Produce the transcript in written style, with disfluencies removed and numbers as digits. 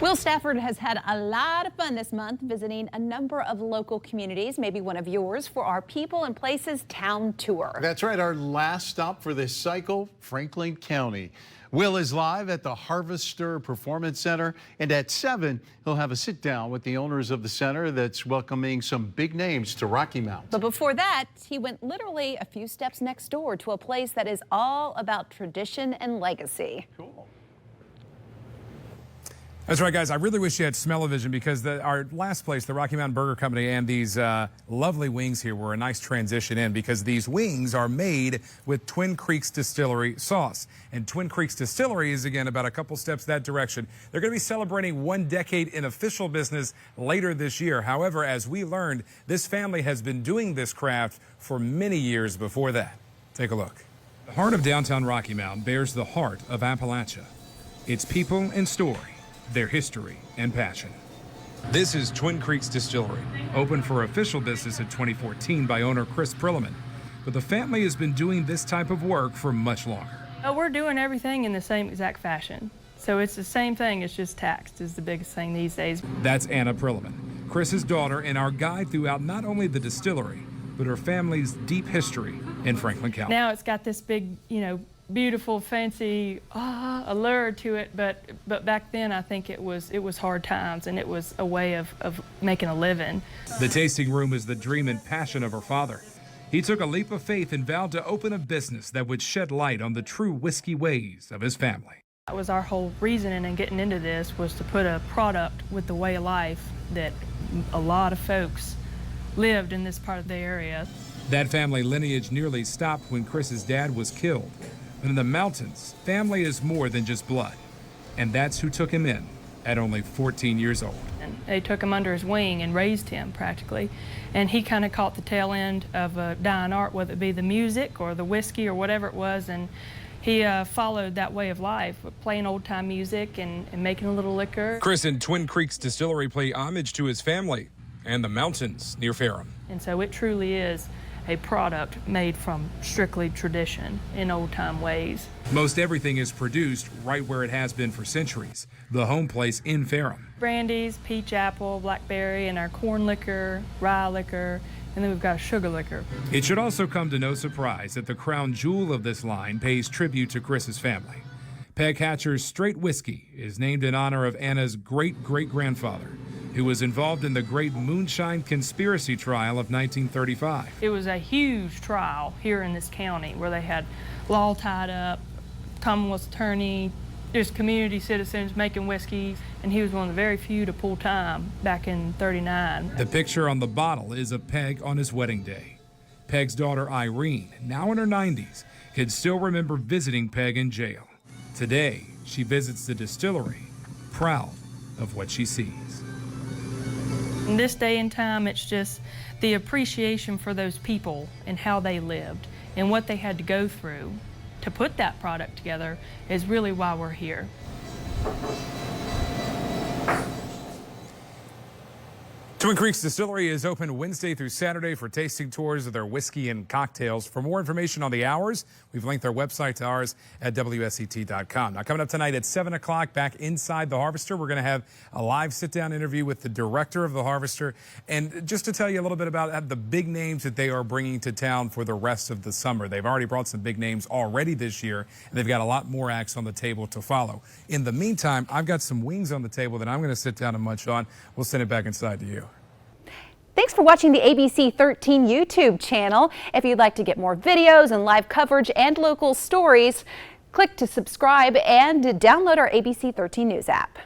Will Stafford has had a lot of fun this month visiting a number of local communities, maybe one of yours, for our People and Places Town Tour. That's right, our last stop for this cycle, Franklin County. Will is live at the Harvester Performance Center, and at 7, he'll have a sit down with the owners of the center that's welcoming some big names to Rocky Mount. But before that, he went literally a few steps next door to a place that is all about tradition and legacy. Cool. That's right, guys. I really wish you had smell-o-vision because our last place, the Rocky Mountain Burger Company, and these lovely wings here were a nice transition in because these wings are made with Twin Creeks Distillery sauce. And Twin Creeks Distillery is, again, about a couple steps that direction. They're going to be celebrating 1 decade in official business later this year. However, as we learned, this family has been doing this craft for many years before that. Take a look. The heart of downtown Rocky Mountain bears the heart of Appalachia. Its people and story, their history and passion. This is Twin Creeks Distillery, opened for official business in 2014 by owner Chris Prilliman. But the family has been doing this type of work for much longer. We're doing everything in the same exact fashion. So it's the same thing, it's just taxed is the biggest thing these days. That's Anna Prilliman, Chris's daughter and our guide throughout not only the distillery, but her family's deep history in Franklin County. Now it's got this big, beautiful, fancy allure to it, but back then I think it was hard times, and it was a way of making a living. The tasting room is the dream and passion of her father. He took a leap of faith and vowed to open a business that would shed light on the true whiskey ways of his family. That was our whole reasoning in getting into this, was to put a product with the way of life that a lot of folks lived in this part of the area. That family lineage nearly stopped when Chris's dad was killed. But in the mountains, family is more than just blood. And that's who took him in at only 14 years old. And they took him under his wing and raised him practically. And he kind of caught the tail end of a dying art, whether it be the music or the whiskey or whatever it was. And he followed that way of life, playing old-time music and making a little liquor. Chris and Twin Creeks Distillery pay homage to his family and the mountains near Ferrum. And so it truly is a product made from strictly tradition in old-time ways. Most everything is produced right where it has been for centuries, the home place in Ferrum. Brandies, peach apple, blackberry, and our corn liquor, rye liquor, and then we've got a sugar liquor. It should also come to no surprise that the crown jewel of this line pays tribute to Chris's family. Peg Hatcher's Straight Whiskey is named in honor of Anna's great-great-grandfather, who was involved in the Great Moonshine Conspiracy Trial of 1935. It was a huge trial here in this county where they had law tied up, Commonwealth's attorney, there's community citizens making whiskey, and he was one of the very few to pull time back in '39. The picture on the bottle is of Peg on his wedding day. Peg's daughter Irene, now in her 90s, can still remember visiting Peg in jail. Today, she visits the distillery, proud of what she sees. In this day and time, it's just the appreciation for those people and how they lived and what they had to go through to put that product together is really why we're here. Twin Creeks Distillery is open Wednesday through Saturday for tasting tours of their whiskey and cocktails. For more information on the hours, we've linked their website to ours at WSET.com. Now, coming up tonight at 7 o'clock, back inside the Harvester, we're going to have a live sit-down interview with the director of the Harvester. And just to tell you a little bit about the big names that they are bringing to town for the rest of the summer. They've already brought some big names already this year, and they've got a lot more acts on the table to follow. In the meantime, I've got some wings on the table that I'm going to sit down and munch on. We'll send it back inside to you. Thanks for watching the ABC 13 YouTube channel. If you'd like to get more videos and live coverage and local stories, click to subscribe and download our ABC 13 News app.